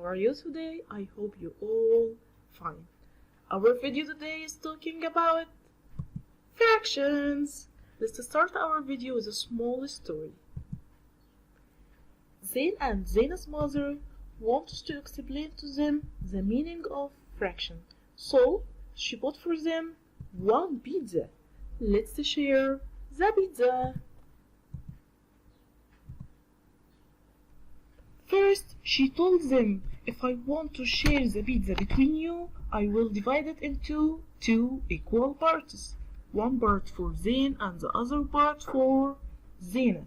how are you today? I hope you all fine. Our video today is talking about fractions. Let's start our video with a small story. Zain and Zaina's mother wanted to explain to them the meaning of fraction, so she bought for them one pizza. Let's share the pizza. First, she told them, if I want to share the pizza between you, I will divide it into two equal parts. One part for Zain and the other part for Zaina.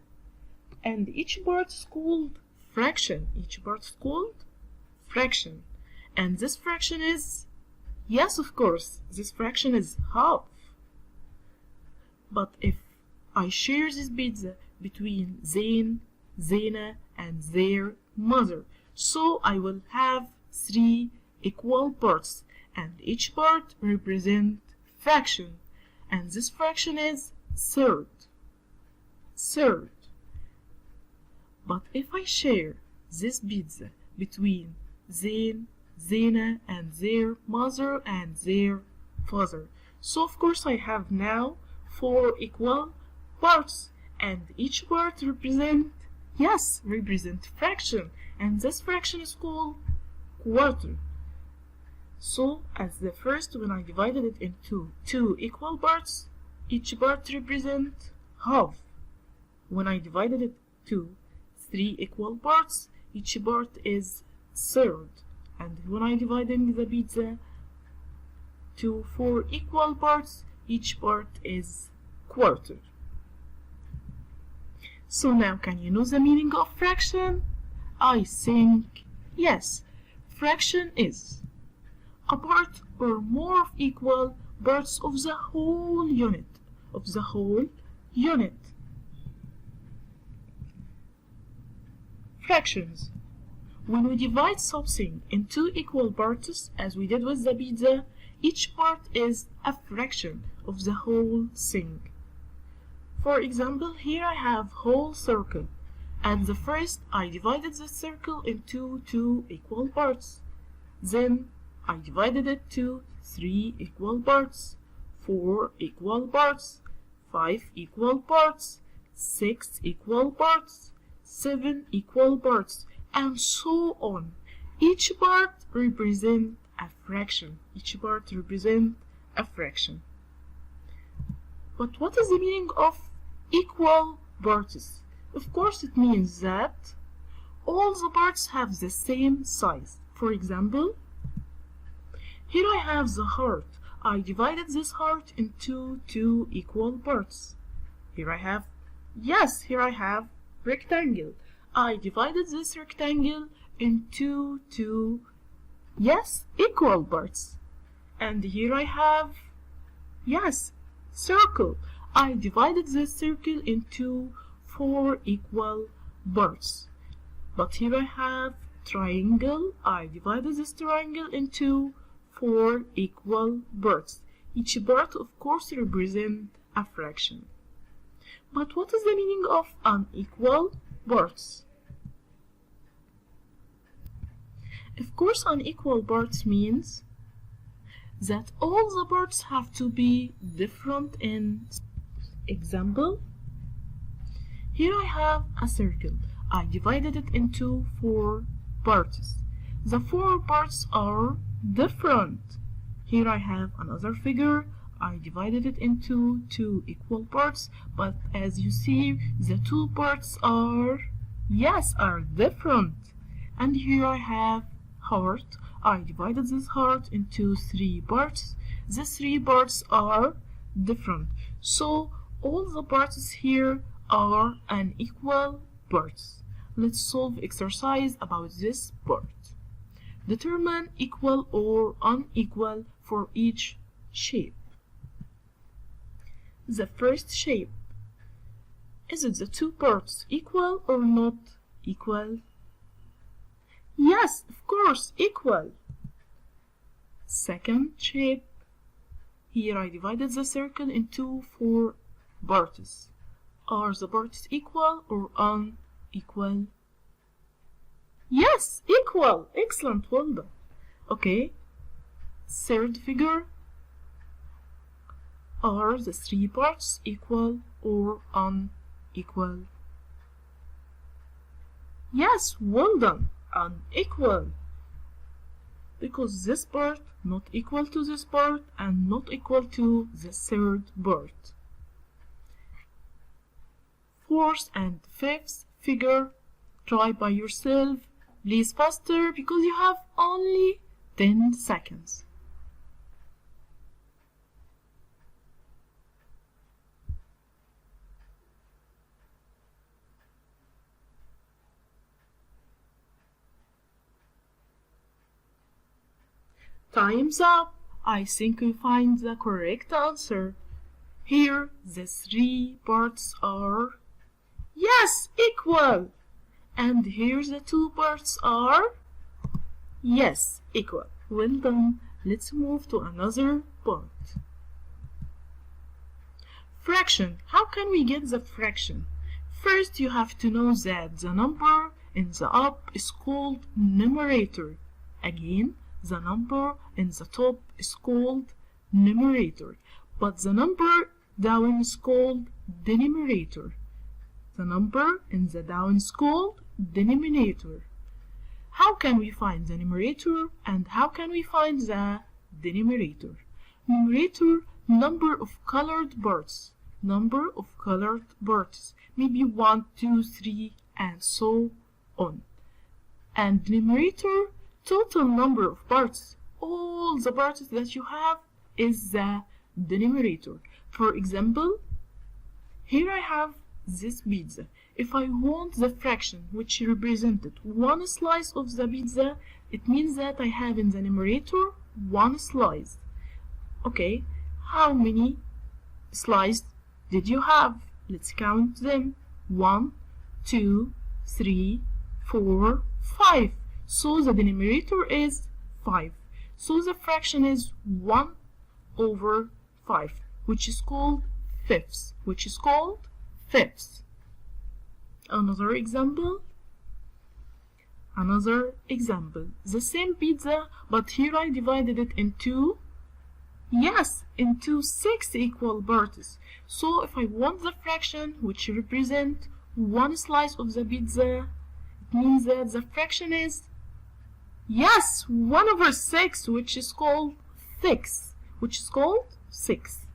And each part is called fraction. Each part is called fraction. And this fraction is, yes, of course, this fraction is half. But if I share this pizza between Zain, Zaina, and their mother, so I will have three equal parts, and each part represent fraction, and this fraction is third. But if I share this pizza between Zain, Zaina, and their mother and their father, so of course I have now four equal parts, and each part represent fraction, and this fraction is called quarter. So as the first, when I divided it into two equal parts, each part represent half. When I divided it to three equal parts, each part is third. And when I divided the pizza to four equal parts, each part is quarter. So now, can you know the meaning of fraction? I think yes. Fraction is a part or more of equal parts of the whole unit. Fractions. When we divide something into equal parts, as we did with the pizza, each part is a fraction of the whole thing. For example, here I have whole circle. At the first, I divided the circle into two equal parts. Then, I divided it to three equal parts, four equal parts, five equal parts, six equal parts, seven equal parts, and so on. Each part represents a fraction. But what is the meaning of equal parts? Of course, it means that all the parts have the same size. For example, here I have the heart. I divided this heart into two equal parts. Here I have rectangle. I divided this rectangle into two equal parts. And here I have circle. I divided this circle into four equal parts. But here I have triangle. I divided this triangle into four equal parts. Each part, of course, represents a fraction. But what is the meaning of unequal parts? Of course, unequal parts means that all the parts have to be different in example. Here I have a circle. I divided it into four parts. The four parts are different. Here I have another figure. I divided it into two equal parts, but as you see, the two parts are different. And here I have heart. I divided this heart into three parts. The three parts are different. So all the parts here are unequal parts. Let's solve exercise about this part. Determine equal or unequal for each shape. The first shape. Is it the two parts equal or not equal? Yes, of course, equal. Second shape. Here I divided the circle into four parts. Are the parts equal or unequal? Yes, equal. Excellent, well done. Okay, third figure. Are the three parts equal or unequal? Yes, well done. Unequal. Because this part not equal to this part and not equal to the third part. Fourth and fifth figure, try by yourself. Please faster because you have only 10 seconds. Time's up. I think we find the correct answer. Here, the three parts are, yes, equal. And here the two parts are, yes, equal. Well done. Let's move to another part. Fraction. How can we get the fraction? First, you have to know that the number in the up is called numerator. Again, the number in the top is called numerator, but the number down is called denominator. The number in the down is called denominator. How can we find the numerator and how can we find the denominator? Numerator, number of colored parts. Number of colored parts. Maybe 1, 2, 3, and so on. And denominator, total number of parts. All the parts that you have is the denominator. For example, here I have this pizza. If I want the fraction which represented one slice of the pizza, it means that I have in the numerator one slice. Okay, how many slices did you have? Let's count them. 1, 2, 3, 4, 5. So the denominator is 5. So the fraction is 1 over 5, which is called fifths. Another example. The same pizza, but here I divided it into, into 6 equal parts. So if I want the fraction which represent one slice of the pizza, it means that the fraction is, 1 over 6, which is called 6.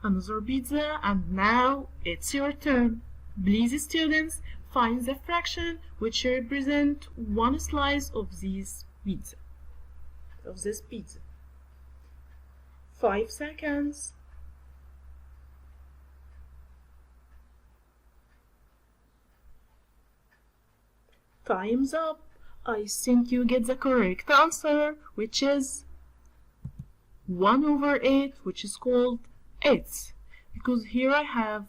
Another pizza, and now it's your turn. Please, students, find the fraction which represent one slice of this pizza. 5 seconds. Time's up. I think you get the correct answer, which is 1 over 8, which is called eighths, because here I have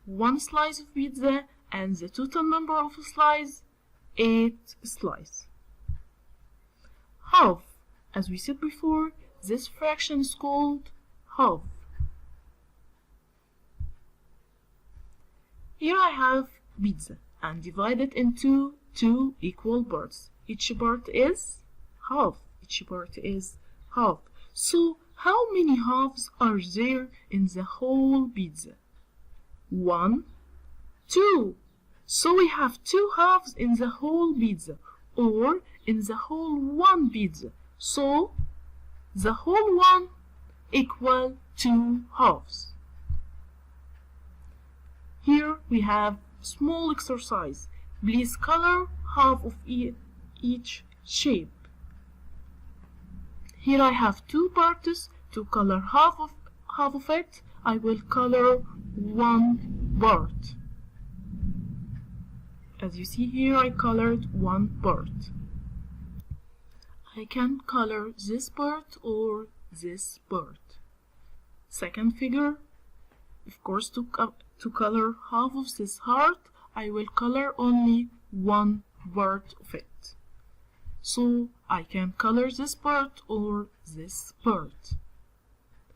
one slice of pizza and the total number of slices, 8 slices. Half. As we said before, this fraction is called half. Here I have pizza and divide it into 2 equal parts. Each part is half. So how many halves are there in the whole pizza? 1, 2. So we have 2 halves in the whole pizza, or in the whole one pizza. So the whole one equal 2 halves. Here we have small exercise. Please color half of each shape. Here I have 2 parts. To color half of it, I will color 1 part. As you see here, I colored 1 part. I can color this part or this part. Second figure, of course, to color half of this heart, I will color only 1 part of it. So I can color this part or this part.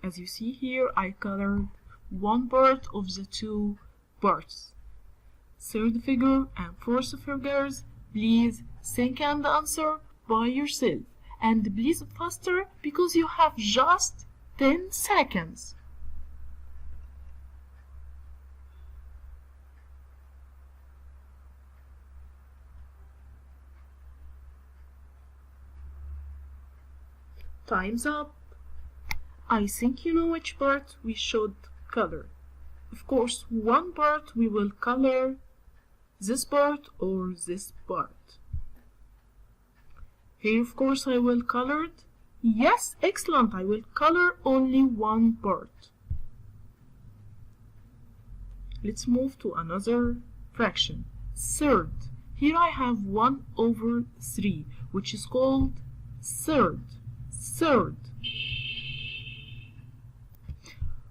As you see here, I colored 1 part of the 2 parts. Third figure and fourth figures, Please think and answer by yourself. And please faster because you have just 10 seconds. Time's up. I think you know which part we should color. Of course, one part we will color this part or this part. Here, of course, I will color it. Yes, excellent. I will color only one part. Let's move to another fraction. Third. Here I have 1 over 3, which is called third. Third.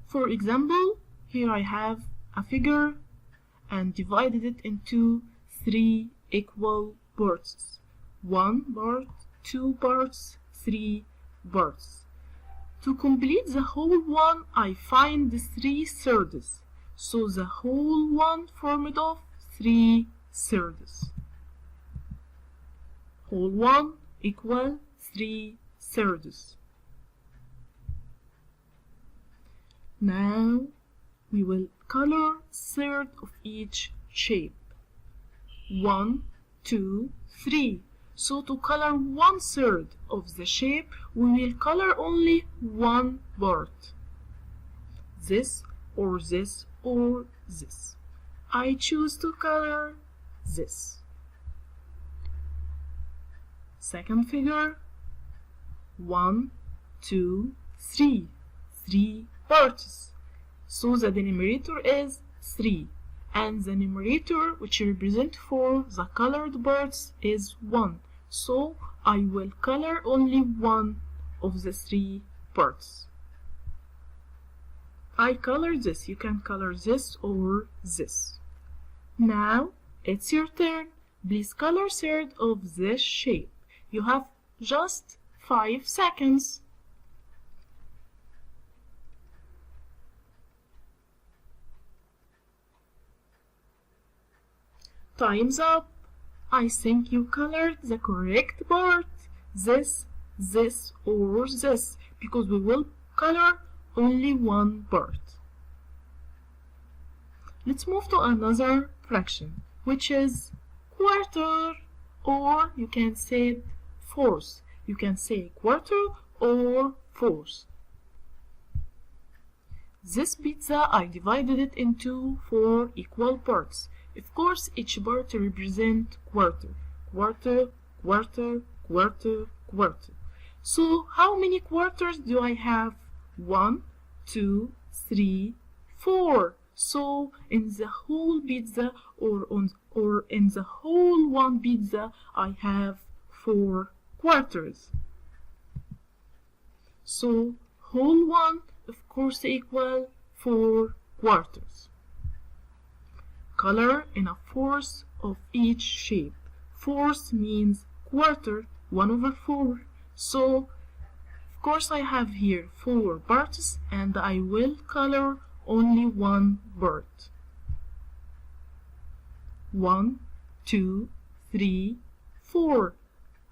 For example, here I have a figure and divided it into 3 equal parts. 1 part, 2 parts, 3 parts. To complete the whole one, I find the 3 thirds. So the whole one formed of 3 thirds. Whole one equal 3 thirds. Now we will color third of each shape. 1, 2, 3. So to color 1/3 of the shape, we will color only one part. This or this or this. I choose to color this. Second figure. 1, 2, 3. 3 parts. So the denominator is 3. And the numerator, which represents for the colored parts, is 1. So I will color only one of the 3 parts. I color this. You can color this or this. Now it's your turn. Please color third of this shape. You have just 5 seconds. Time's up. I think you colored the correct part. This, or this, because we will color only one part. Let's move to another fraction, which is quarter, or you can say fourth. You can say quarter or fourth. This pizza, I divided it into 4 equal parts. Of course, each part represents quarter. Quarter, quarter, quarter, quarter. So, how many quarters do I have? 1, 2, 3, 4. So, in the whole pizza or in the whole one pizza, I have 4 quarters. So, whole one, of course, equal 4 quarters. Color in a fourth of each shape. Fourth means quarter, 1 over 4. So, of course, I have here 4 parts and I will color only one part. 1, 2, 3, 4.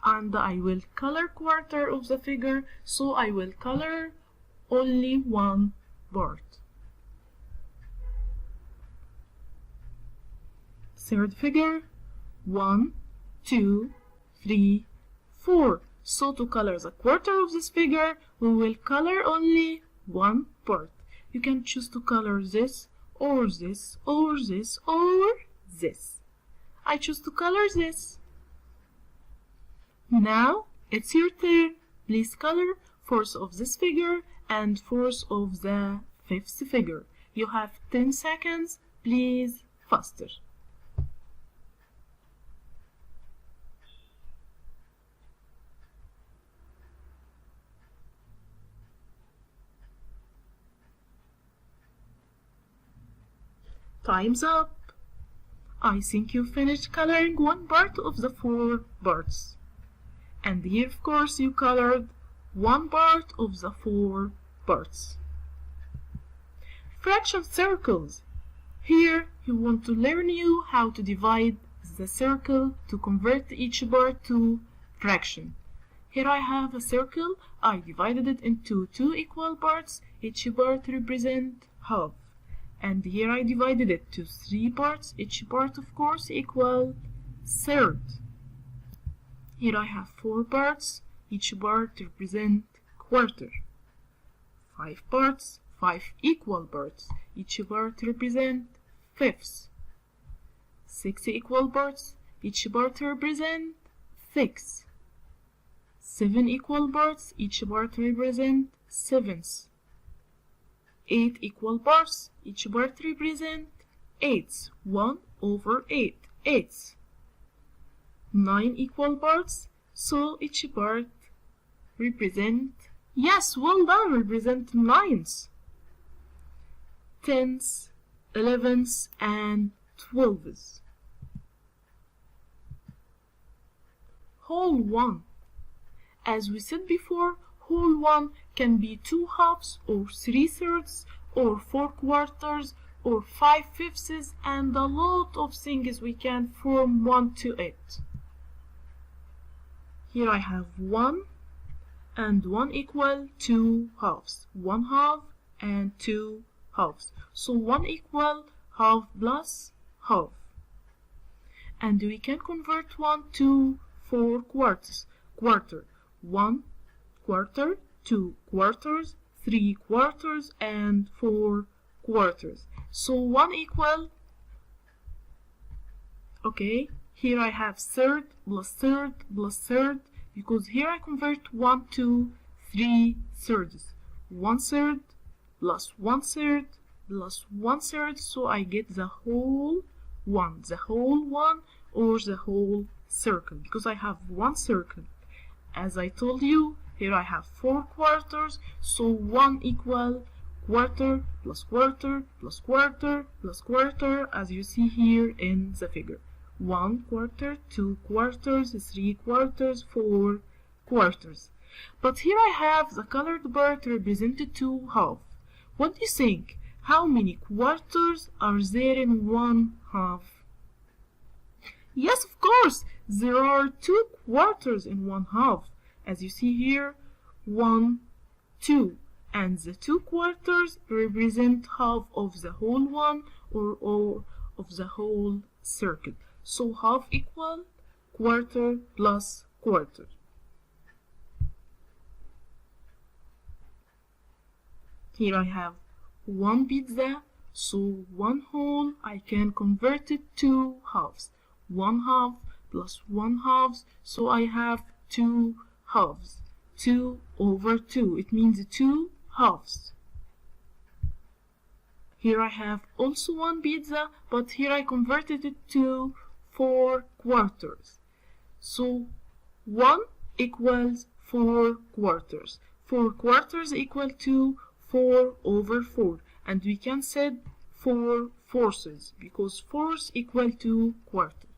And I will color quarter of the figure, so I will color only one part. Third figure, 1, 2, 3, 4. So to color the quarter of this figure, we will color only one part. You can choose to color this, or this, or this, or this. I choose to color this. Now, it's your turn. Please color fourth of this figure and fourth of the fifth figure. You have 10 seconds. Please, faster. Time's up. I think you finished coloring one part of the 4 parts. And here, of course, you colored one part of the 4 parts. Fraction circles. Here, you want to learn how to divide the circle to convert each part to fraction. Here I have a circle. I divided it into 2 equal parts. Each part represents half. And here I divided it to 3 parts. Each part, of course, equal third. Here I have 4 parts. Each part represents quarter. 5 parts, 5 equal parts. Each part represents fifths. 6 equal parts. Each part represents sixths. 7 equal parts. Each part represents sevenths. 8 equal parts. Each part represents eighths. 1 over 8, eighths. 9 equal parts. So each part represent, yes, well done, represent ninths, tenths, 11ths, and 12ths. Whole one. As we said before, whole one can be 2 halves, or 3/3, or 4 quarters, or 5/5, and a lot of things we can form one to it. Here I have 1 and 1 equal 2 halves. 1 half and 2 halves. So 1 equal half plus half. And we can convert 1 to 4 quarters. Quarter. 1 quarter, 2 quarters, 3 quarters, and 4 quarters. So 1 equal, okay, here I have third plus third plus third, because here I convert 1 to 3/3. 1/3 plus 1/3 plus 1/3, so I get the whole one. The whole one, or the whole circle, because I have one circle. As I told you, here I have 4 quarters, so 1 equal quarter plus quarter plus quarter plus quarter, as you see here in the figure. 1 quarter, 2 quarters, 3 quarters, 4 quarters. But here I have the colored part represented 2 halves. What do you think? How many quarters are there in 1 half? Yes, of course, there are 2 quarters in 1 half. As you see here, 1, 2. And the 2 quarters represent half of the whole one, or of the whole circle. So half equal quarter plus quarter. Here I have 1 pizza, so 1 whole I can convert it to halves. 1 half plus 1 half, so I have 2 halves. 2 over 2, it means 2 halves. Here I have also 1 pizza, but here I converted it to 4 quarters. So 1 equals 4 quarters. 4 quarters equal to 4 over 4. And we can say 4 fourths, because fourths equal to quarter.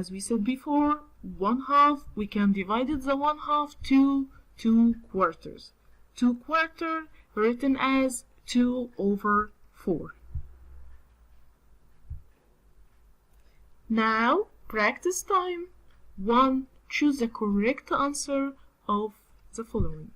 As we said before, 1 half, we can divide the 1 half to 2 quarters. 2 quarter written as 2 over 4. Now, practice time. 1. Choose the correct answer of the following.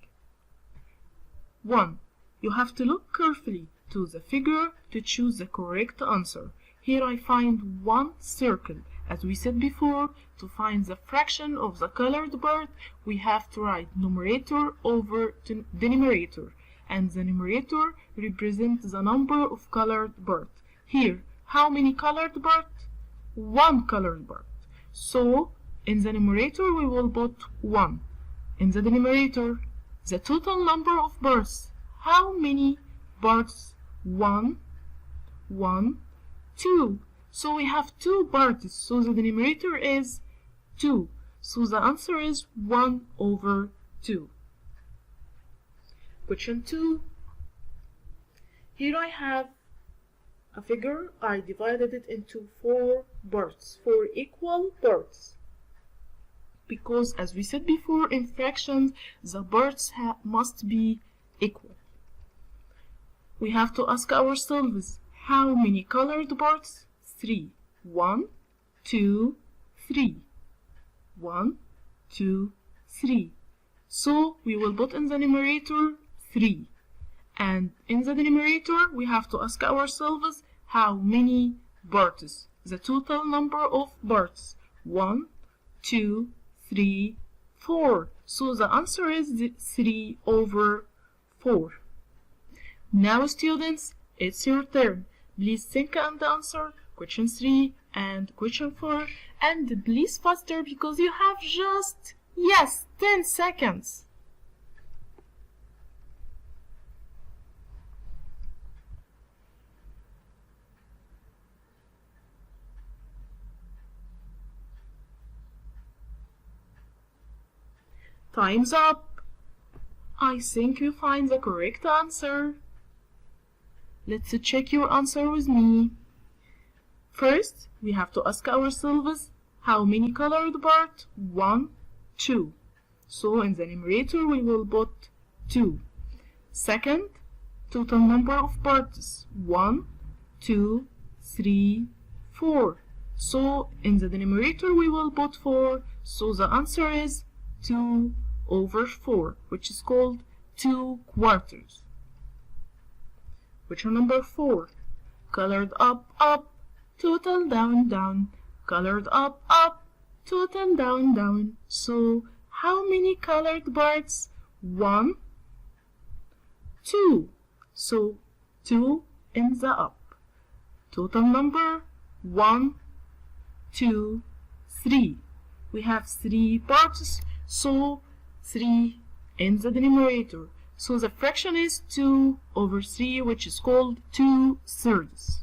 1. You have to look carefully to the figure to choose the correct answer. Here I find 1 circle. As we said before, to find the fraction of the colored part, we have to write numerator over denominator, and the numerator represents the number of colored part. Here, how many colored part? 1 colored part. So, in the numerator we will put 1. In the denominator, the total number of parts. How many parts? 1, 1, 2. So we have 2 parts, so the denominator is 2. So the answer is 1 over 2. Question 2. Here I have a figure. I divided it into 4 parts, 4 equal parts. Because as we said before in fractions, the parts must be equal. We have to ask ourselves, how many colored parts? 3. 1, 2, 3. 1, 2, 3. So we will put in the numerator 3. And in the numerator, we have to ask ourselves how many parts. The total number of parts. 1, 2, 3, 4. So the answer is 3 over 4. Now students, it's your turn. Please think and answer question 3 and question 4. And please faster because you have just, yes, 10 seconds. Time's up. I think you find the correct answer. Let's check your answer with me. First, we have to ask ourselves how many colored parts? 1, 2. So in the numerator we will put 2. Second, total number of parts. 1, 2, 3, 4. So in the numerator we will put 4. So the answer is 2 over 4, which is called 2 quarters. Question number 4. Colored up, up, total down, down. Colored up, up, total down, down. So how many colored parts? 1, 2. So 2 in the up. Total number 1, 2, 3. We have 3 parts, so 3 in the numerator. So the fraction is 2 over 3, which is called 2/3.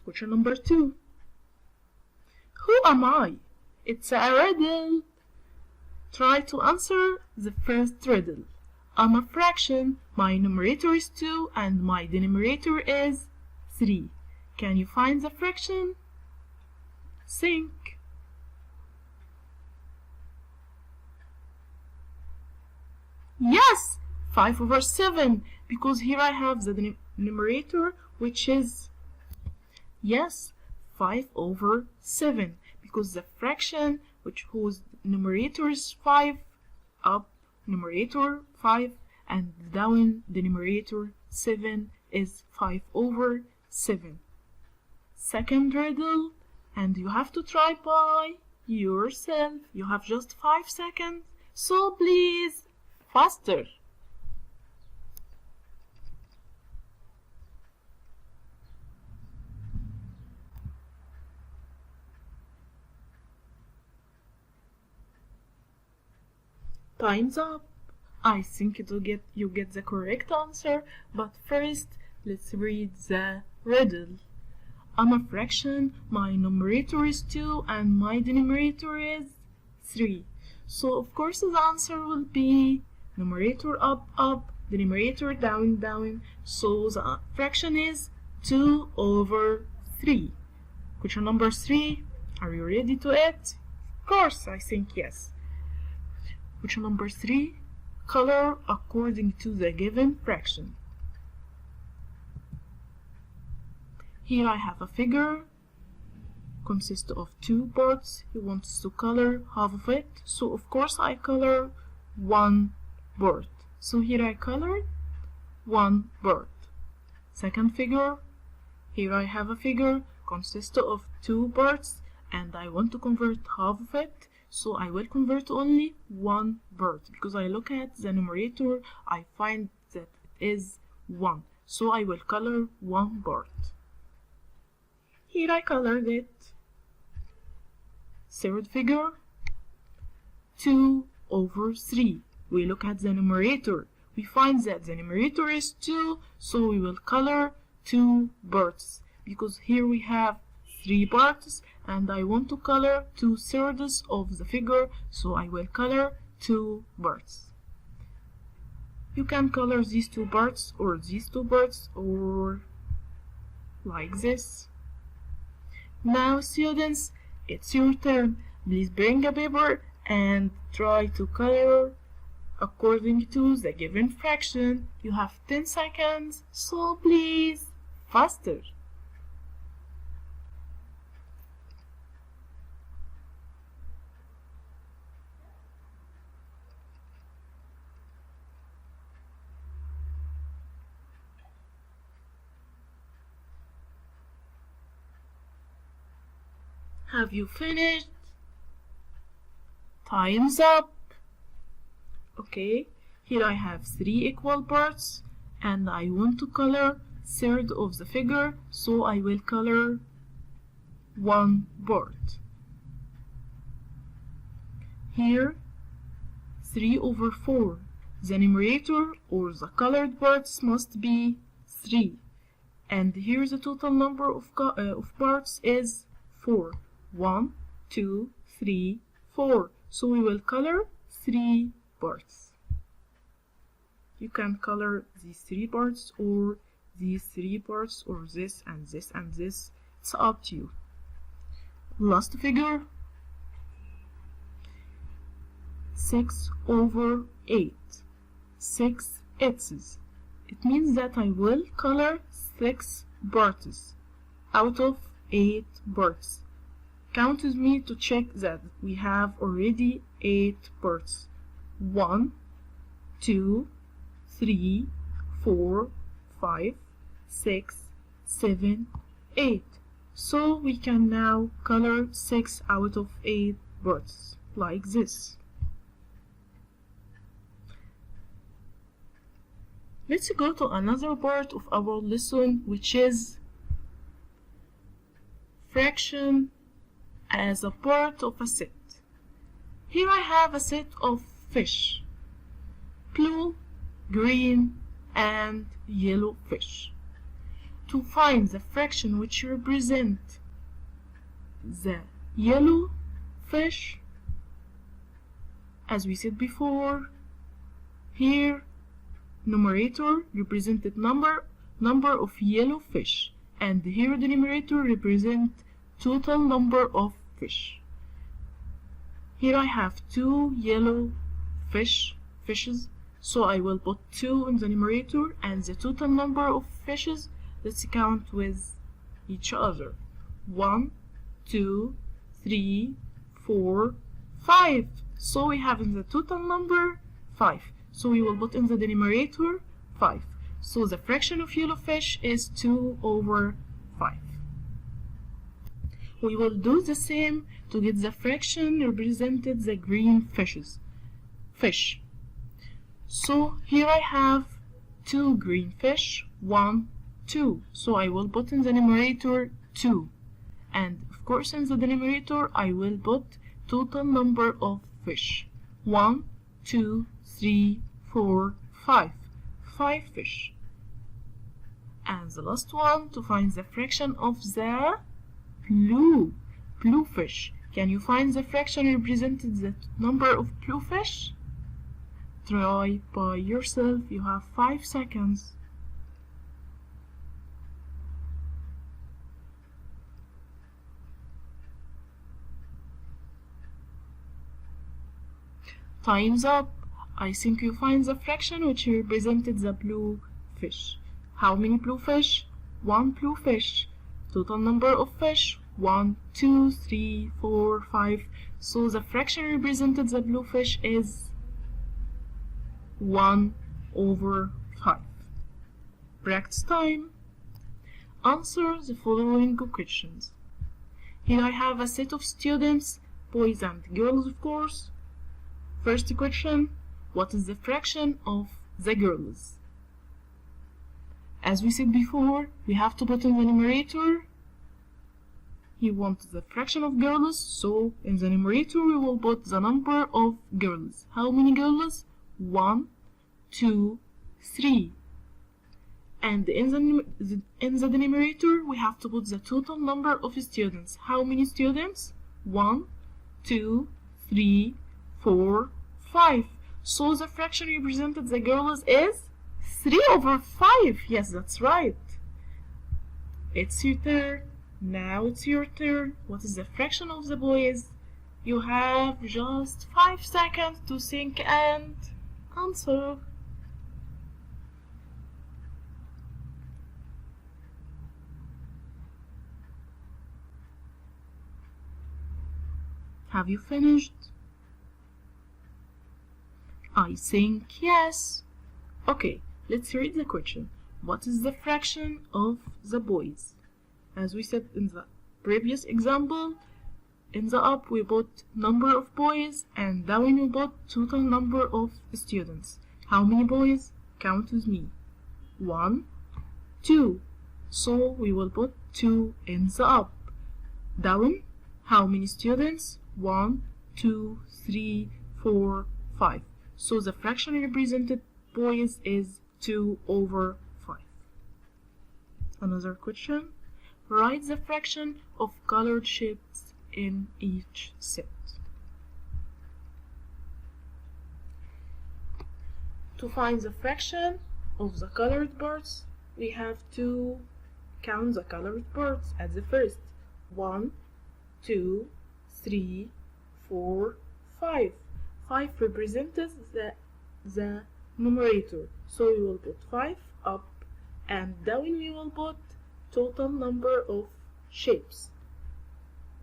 Question number 2. Who am I? It's a riddle. Try to answer the first riddle. I'm a fraction. My numerator is 2 and my denominator is 3. Can you find the fraction? Think. Yes, 5 over 7, because here I have the numerator, which is, yes, 5 over 7, because the fraction whose numerator is 5, up numerator 5, and down the numerator 7 is 5 over 7. Second riddle, and you have to try by yourself. You have just 5 seconds, so please, faster. Time's up. I think you get the correct answer, but first let's read the riddle. I'm a fraction, my numerator is 2 and my denominator is 3. So of course the answer will be numerator up, up, denominator down, down. So the fraction is 2 over 3. Question number 3. Are you ready to it? Of course, I think yes. Question number 3. Color according to the given fraction. Here I have a figure consists of 2 parts. He wants to color half of it, so of course I color 1 part. So here I colored 1 part. Second figure, here I have a figure consists of 2 parts and I want to convert half of it, so I will convert only 1 part, because I look at the numerator, I find that it is 1, so I will color 1 part. Here I colored it. Third figure, 2 over 3. We look at the numerator. We find that the numerator is 2, so we will color 2 parts, because here we have 3 parts and I want to color 2/3 of the figure, so I will color 2 parts. You can color these 2 parts or these 2 parts or like this. Now students, it's your turn. Please bring a paper and try to color according to the given fraction. You have 10 seconds, so please, Faster. Have you finished? Time's up. Okay, here I have 3 equal parts and I want to color third of the figure, so I will color one part. Here 3/4. The numerator or the colored parts must be 3. And here the total number of parts is 4. 1, 2, 3, 4. So we will color 3 parts. You can color these 3 parts or these 3 parts or this and this and this. It's up to you. Last figure. 6/8. 6 X's. It means that I will color 6 parts out of 8 parts. Count with me to check that we have already 8 parts. 1, 2, 3, 4, 5, 6, 7, 8. So we can now color 6 out of 8 parts, like this. Let's go to another part of our lesson, which is fraction as a part of a set. Here I have a set of fish, blue, green, and yellow fish. To find the fraction which represent the yellow fish, as we said before, here numerator represented number of yellow fish, and here the numerator represent total number of fish. Here I have 2 yellow fishes, so I will put 2 in the numerator, and the total number of fishes, let's count with each other. 1, 2, 3, 4, 5. So we have in the total number 5. So we will put in the denominator 5. So the fraction of yellow fish is 2/5. We will do the same to get the fraction represented the green fish. So here I have 2 green fish, 1, 2. So I will put in the numerator 2. And of course in the denominator I will put total number of fish. 1, 2, 3, 4, 5. 5 fish. And the last one, to find the fraction of the blue fish. Can you find the fraction represented the number of blue fish? Try by yourself. You have 5 seconds. Time's up. I think you find the fraction which represented the blue fish. How many blue fish? 1 blue fish. Total number of fish? 1, 2, 3, 4, 5. So the fraction represented the blue fish is 1/5. Practice time. Answer the following questions. Here I have a set of students, boys and girls of course. First question, what is the fraction of the girls? As we said before, we have to put in the numerator. He wants the fraction of girls, so in the numerator we will put the number of girls. How many girls? 1, 2, 3. And in the denominator we have to put the total number of students. How many students? 1, 2, 3, 4, 5. So the fraction represented the girls is 3/5. Yes, that's right. It's your turn. Now it's your turn. What is the fraction of the boys? You have just 5 seconds to think and answer. Have you finished? I think yes. Okay, let's read the question. What is the fraction of the boys? As we said in the previous example, in the up we put number of boys and down we put total number of students. How many boys? Count with me. 1, 2. So we will put 2 in the up. Down, how many students? 1, 2, 3, 4, 5. So the fraction represented boys is 2/5. Another question. Write the fraction of colored shapes in each set. To find the fraction of the colored parts, we have to count the colored parts at the first. 1, 2, 3, 4, 5. 5 represents the numerator, so we will put 5 up, and down we will put total number of shapes.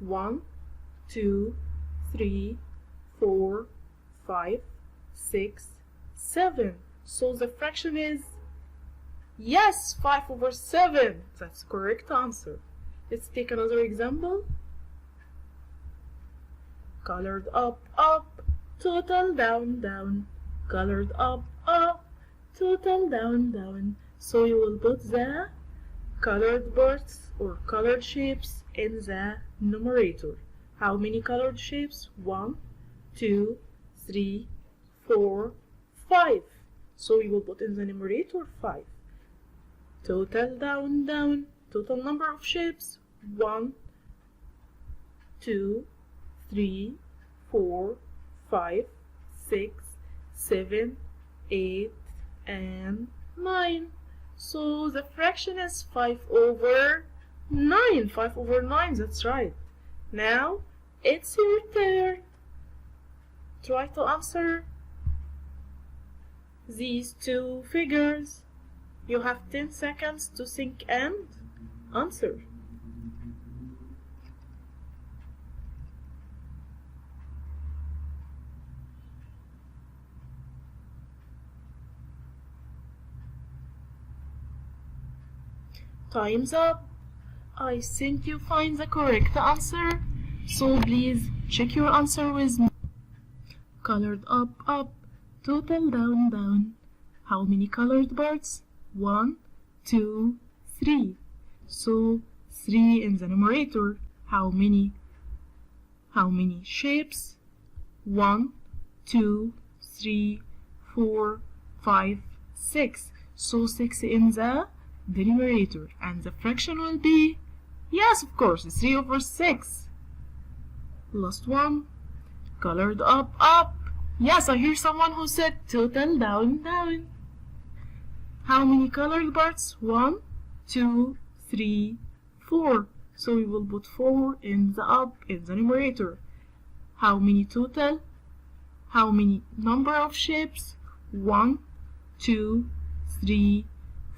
1, 2, 3, 4, 5, 6, 7. So the fraction is, yes, 5/7. That's the correct answer. Let's take another example. Colored up, up, total down, down. Colored up, up, total down, down. So you will put the colored parts or colored shapes in the numerator. How many colored shapes? 1, 2, 3, 4, 5. So you will put in the numerator 5. Total down, down. Total number of shapes? 1, 2, 3, 4, 5, 6, 7, 8, and 9. So the fraction is 5/9. 5/9, that's right. Now it's your turn. Try to answer these two figures. You have 10 seconds to think and answer. Time's up. I think you find the correct answer, so please check your answer with me. Colored up, up, total down, down. How many colored parts? 1, 2, 3. So 3 in the numerator. How many shapes? 1, 2, 3, 4, 5, 6. So 6 in the numerator, and the fraction will be, yes, of course, 3/6. Last one. Colored up, up. Yes, I hear someone who said total down, down. How many colored parts? 1, 2, 3, 4. So we will put 4 in the up in the numerator. How many total? How many number of shapes? 1, 2, 3,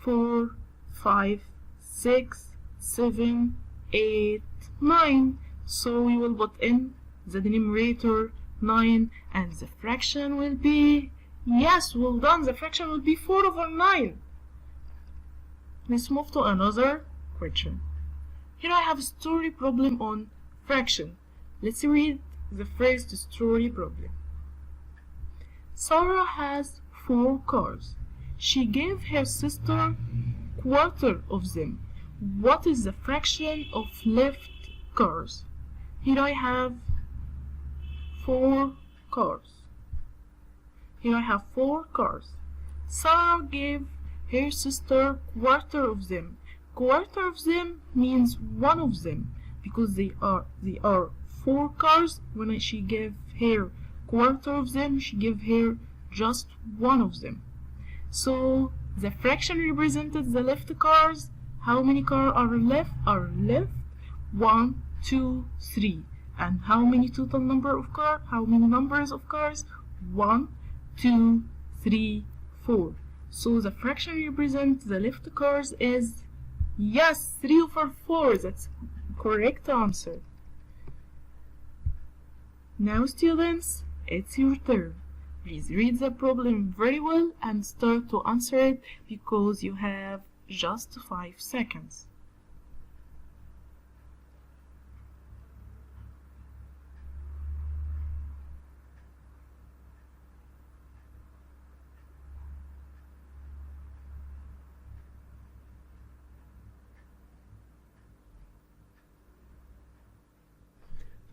4, 5, 6, 7, 8, 9. So we will put in the numerator 9, and the fraction will be, yes, well done, the fraction will be 4/9. Let's move to another question. Here I have a story problem on fraction. Let's read the first story problem. Sarah has 4 cars. She gave her sister quarter of them. What is the fraction of left cars? Here I have 4 cars. Here I have 4 cars. Sarah gave her sister quarter of them. Quarter of them means one of them, because they are 4 cars. When she gave her quarter of them, she gave her just one of them. So the fraction represented the left cars. How many cars are left? 1, 2, 3. And how many total number of cars? How many numbers of cars? 1, 2, 3, 4. So the fraction represents the left cars is, yes, 3/4. That's correct answer. Now students, it's your turn. Please read the problem very well and start to answer it because you have just 5 seconds.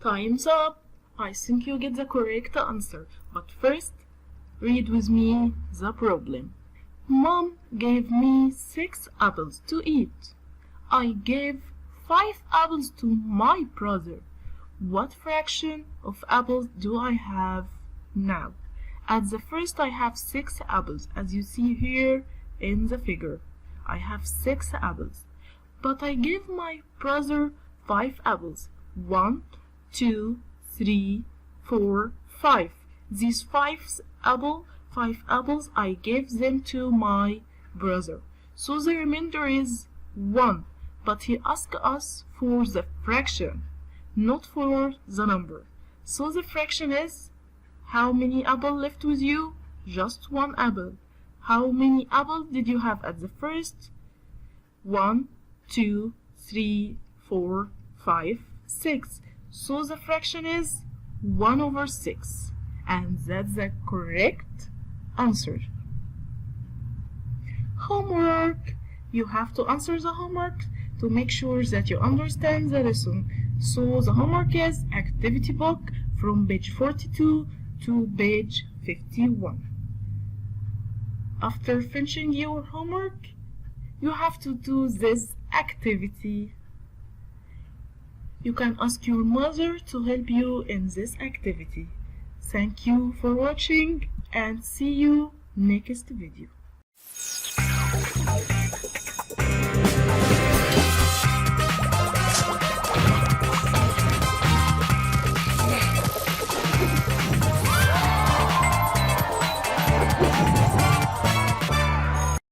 Time's up. I think you get the correct answer, but first, read with me the problem. Mom gave me 6 apples to eat. I gave 5 apples to my brother. What fraction of apples do I have now? At the first I have 6 apples, as you see here in the figure. I have 6 apples, but I gave my brother 5 apples. 1, 2, 3, 4, 5. These 5 apples I gave them to my brother. So the remainder is 1. But he asked us for the fraction, not for the number. So the fraction is, how many apples left with you? Just 1 apple. How many apples did you have at the first? 1, 2, 3, 4, 5, 6. So the fraction is 1/6, and that's the correct answer. Homework! You have to answer the homework to make sure that you understand the lesson. So the homework is activity book from page 42 to page 51. After finishing your homework, you have to do this activity. You can ask your mother to help you in this activity. Thank you for watching and see you next video.